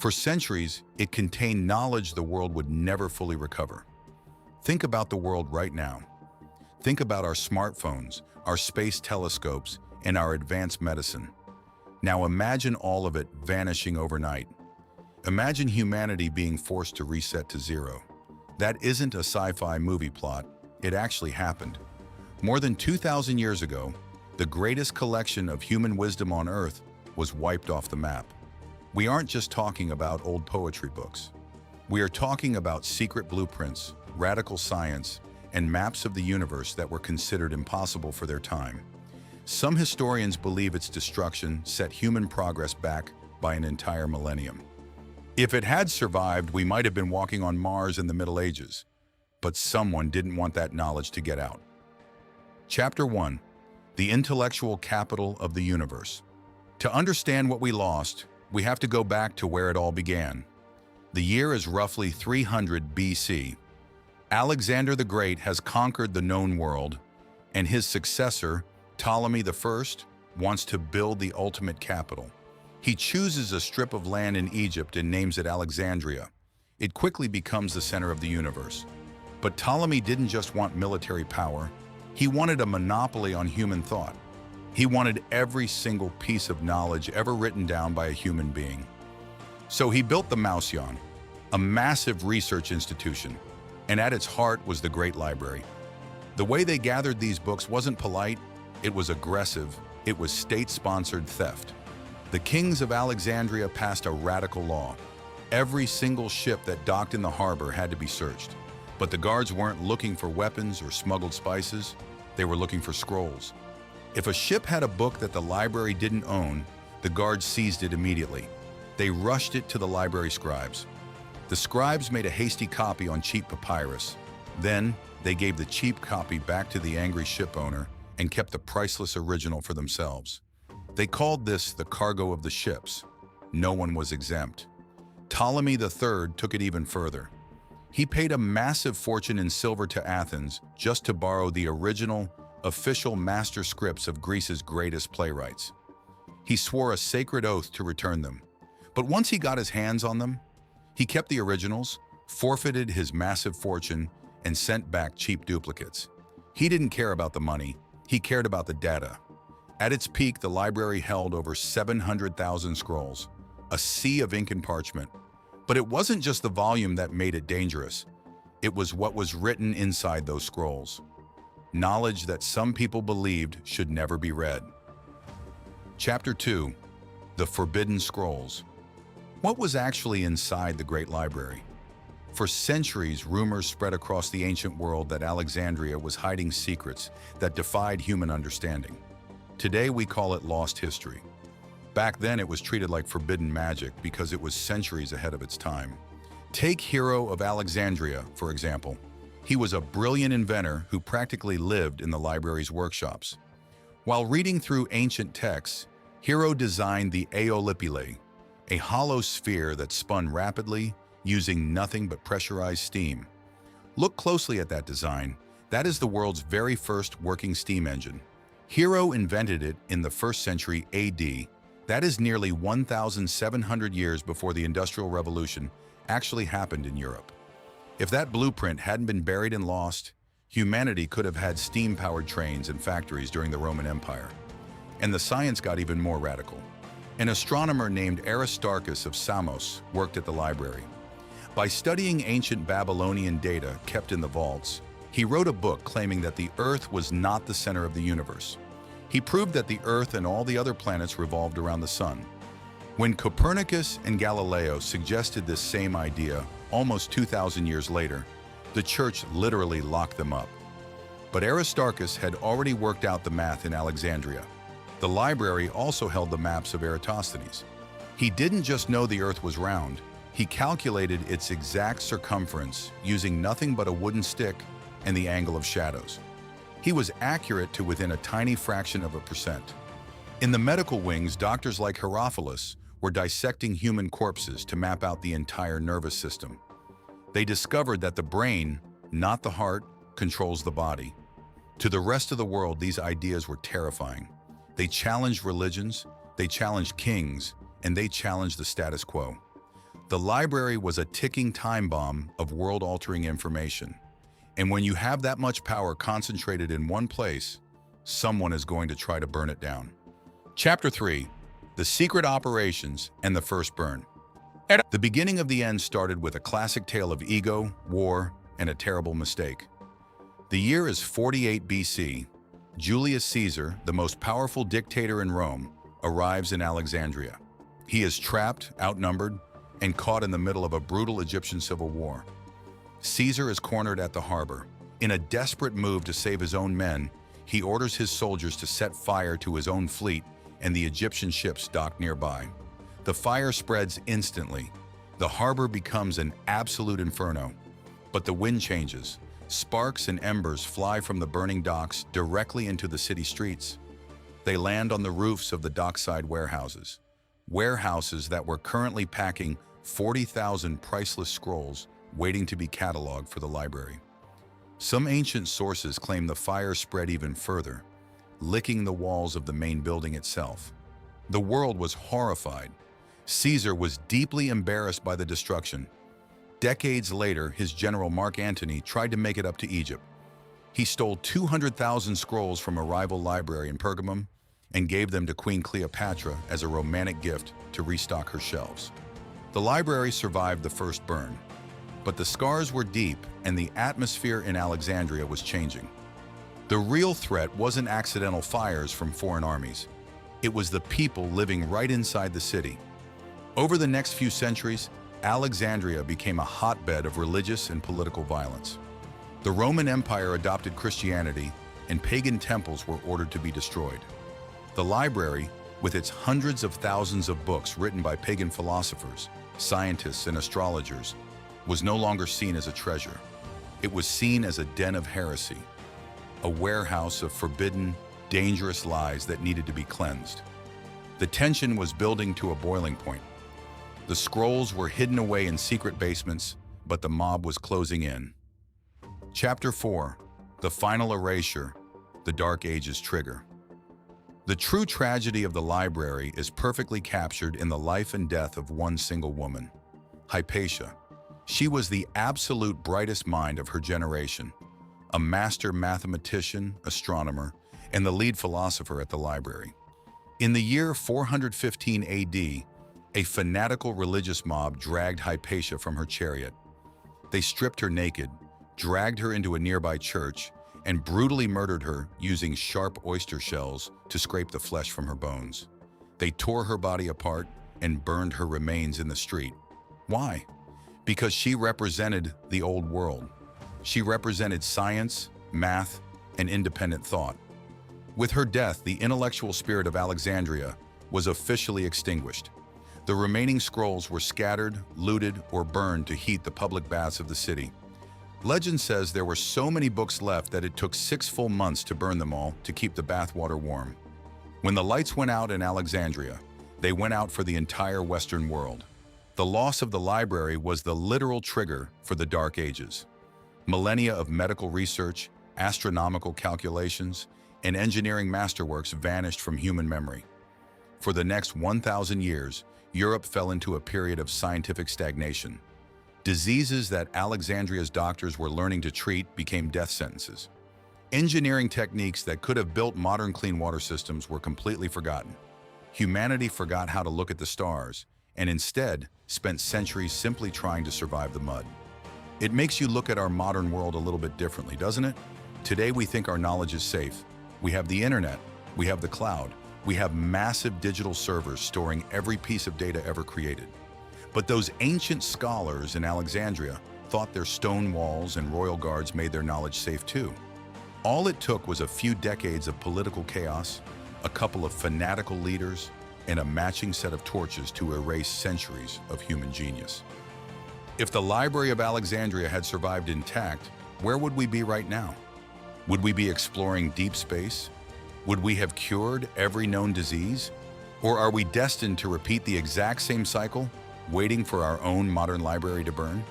For centuries, it contained knowledge the world would never fully recover. Think about the world right now. Think about our smartphones, our space telescopes, and our advanced medicine. Now imagine all of it vanishing overnight. Imagine humanity being forced to reset to zero. That isn't a sci-fi movie plot. It actually happened. More than 2,000 years ago, the greatest collection of human wisdom on Earth was wiped off the map. We aren't just talking about old poetry books. We are talking about secret blueprints, radical science, and maps of the universe that were considered impossible for their time. Some historians believe its destruction set human progress back by an entire millennium. If it had survived, we might have been walking on Mars in the Middle Ages, but someone didn't want that knowledge to get out. Chapter 1. The Intellectual Capital of the Universe. To understand what we lost, we have to go back to where it all began. The year is roughly 300 BC. Alexander the Great has conquered the known world, and his successor, Ptolemy I, wants to build the ultimate capital. He chooses a strip of land in Egypt and names it Alexandria. It quickly becomes the center of the universe. But Ptolemy didn't just want military power. He wanted a monopoly on human thought. He wanted every single piece of knowledge ever written down by a human being. So he built the Mouseion, a massive research institution, and at its heart was the Great Library. The way they gathered these books wasn't polite, it was aggressive, it was state-sponsored theft. The kings of Alexandria passed a radical law. Every single ship that docked in the harbor had to be searched. But the guards weren't looking for weapons or smuggled spices, they were looking for scrolls. If a ship had a book that the library didn't own, the guards seized it immediately. They rushed it to the library scribes. The scribes made a hasty copy on cheap papyrus. Then, they gave the cheap copy back to the angry ship owner and kept the priceless original for themselves. They called this the cargo of the ships. No one was exempt. Ptolemy III took it even further. He paid a massive fortune in silver to Athens just to borrow the original, official master scripts of Greece's greatest playwrights. He swore a sacred oath to return them. But once he got his hands on them, he kept the originals, forfeited his massive fortune, and sent back cheap duplicates. He didn't care about the money, he cared about the data. At its peak, the library held over 700,000 scrolls, a sea of ink and parchment. But it wasn't just the volume that made it dangerous. It was what was written inside those scrolls. Knowledge that some people believed should never be read. Chapter 2. The Forbidden Scrolls. What was actually inside the Great Library? For centuries, rumors spread across the ancient world that Alexandria was hiding secrets that defied human understanding. Today, we call it lost history. Back then, it was treated like forbidden magic because it was centuries ahead of its time. Take Hero of Alexandria, for example. He was a brilliant inventor who practically lived in the library's workshops. While reading through ancient texts, Hero designed the Aeolipile, a hollow sphere that spun rapidly, using nothing but pressurized steam. Look closely at that design. That is the world's very first working steam engine. Hero invented it in the 1st century AD. That is nearly 1,700 years before the Industrial Revolution actually happened in Europe. If that blueprint hadn't been buried and lost, humanity could have had steam-powered trains and factories during the Roman Empire. And the science got even more radical. An astronomer named Aristarchus of Samos worked at the library. By studying ancient Babylonian data kept in the vaults, he wrote a book claiming that the Earth was not the center of the universe. He proved that the Earth and all the other planets revolved around the sun. When Copernicus and Galileo suggested this same idea almost 2,000 years later, the church literally locked them up. But Aristarchus had already worked out the math in Alexandria. The library also held the maps of Eratosthenes. He didn't just know the Earth was round, he calculated its exact circumference using nothing but a wooden stick and the angle of shadows. He was accurate to within a tiny fraction of a percent. In the medical wings, doctors like Herophilus were dissecting human corpses to map out the entire nervous system. They discovered that the brain, not the heart, controls the body. To the rest of the world, these ideas were terrifying. They challenged religions, they challenged kings, and they challenged the status quo. The library was a ticking time bomb of world-altering information. And when you have that much power concentrated in one place, someone is going to try to burn it down. Chapter 3. The Secret Operations and the First Burn. The beginning of the end started with a classic tale of ego, war, and a terrible mistake. The year is 48 BC. Julius Caesar, the most powerful dictator in Rome, arrives in Alexandria. He is trapped, outnumbered, and caught in the middle of a brutal Egyptian civil war. Caesar is cornered at the harbor. In a desperate move to save his own men, he orders his soldiers to set fire to his own fleet and the Egyptian ships docked nearby. The fire spreads instantly. The harbor becomes an absolute inferno. But the wind changes. Sparks and embers fly from the burning docks directly into the city streets. They land on the roofs of the dockside warehouses. Warehouses that were currently packing 40,000 priceless scrolls waiting to be cataloged for the library. Some ancient sources claim the fire spread even further, licking the walls of the main building itself. The world was horrified. Caesar was deeply embarrassed by the destruction. Decades later, his general Mark Antony tried to make it up to Egypt. He stole 200,000 scrolls from a rival library in Pergamum and gave them to Queen Cleopatra as a romantic gift to restock her shelves. The library survived the first burn, but the scars were deep and the atmosphere in Alexandria was changing. The real threat wasn't accidental fires from foreign armies. It was the people living right inside the city. Over the next few centuries, Alexandria became a hotbed of religious and political violence. The Roman Empire adopted Christianity, and pagan temples were ordered to be destroyed. The library, with its hundreds of thousands of books written by pagan philosophers, scientists, and astrologers, was no longer seen as a treasure. It was seen as a den of heresy, a warehouse of forbidden, dangerous lies that needed to be cleansed. The tension was building to a boiling point. The scrolls were hidden away in secret basements, but the mob was closing in. Chapter 4. The Final Erasure, the Dark Ages Trigger. The true tragedy of the library is perfectly captured in the life and death of one single woman, Hypatia. She was the absolute brightest mind of her generation, a master mathematician, astronomer, and the lead philosopher at the library. In the year 415 AD, a fanatical religious mob dragged Hypatia from her chariot. They stripped her naked, dragged her into a nearby church, and brutally murdered her using sharp oyster shells to scrape the flesh from her bones. They tore her body apart and burned her remains in the street. Why? Because she represented the old world. She represented science, math, and independent thought. With her death, the intellectual spirit of Alexandria was officially extinguished. The remaining scrolls were scattered, looted, or burned to heat the public baths of the city. Legend says there were so many books left that it took 6 full months to burn them all to keep the bathwater warm. When the lights went out in Alexandria, they went out for the entire Western world. The loss of the library was the literal trigger for the Dark Ages. Millennia of medical research, astronomical calculations, and engineering masterworks vanished from human memory. For the next 1,000 years, Europe fell into a period of scientific stagnation. Diseases that Alexandria's doctors were learning to treat became death sentences. Engineering techniques that could have built modern clean water systems were completely forgotten. Humanity forgot how to look at the stars, and instead spent centuries simply trying to survive the mud. It makes you look at our modern world a little bit differently, doesn't it? Today we think our knowledge is safe. We have the internet, we have the cloud, we have massive digital servers storing every piece of data ever created. But those ancient scholars in Alexandria thought their stone walls and royal guards made their knowledge safe too. All it took was a few decades of political chaos, a couple of fanatical leaders, and a matching set of torches to erase centuries of human genius. If the Library of Alexandria had survived intact, where would we be right now? Would we be exploring deep space? Would we have cured every known disease? Or are we destined to repeat the exact same cycle, waiting for our own modern library to burn?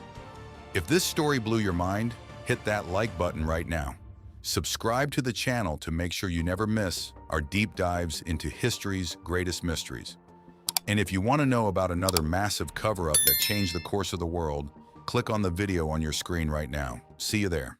If this story blew your mind, hit that like button right now. Subscribe to the channel to make sure you never miss our deep dives into history's greatest mysteries. And if you want to know about another massive cover-up that changed the course of the world, click on the video on your screen right now. See you there.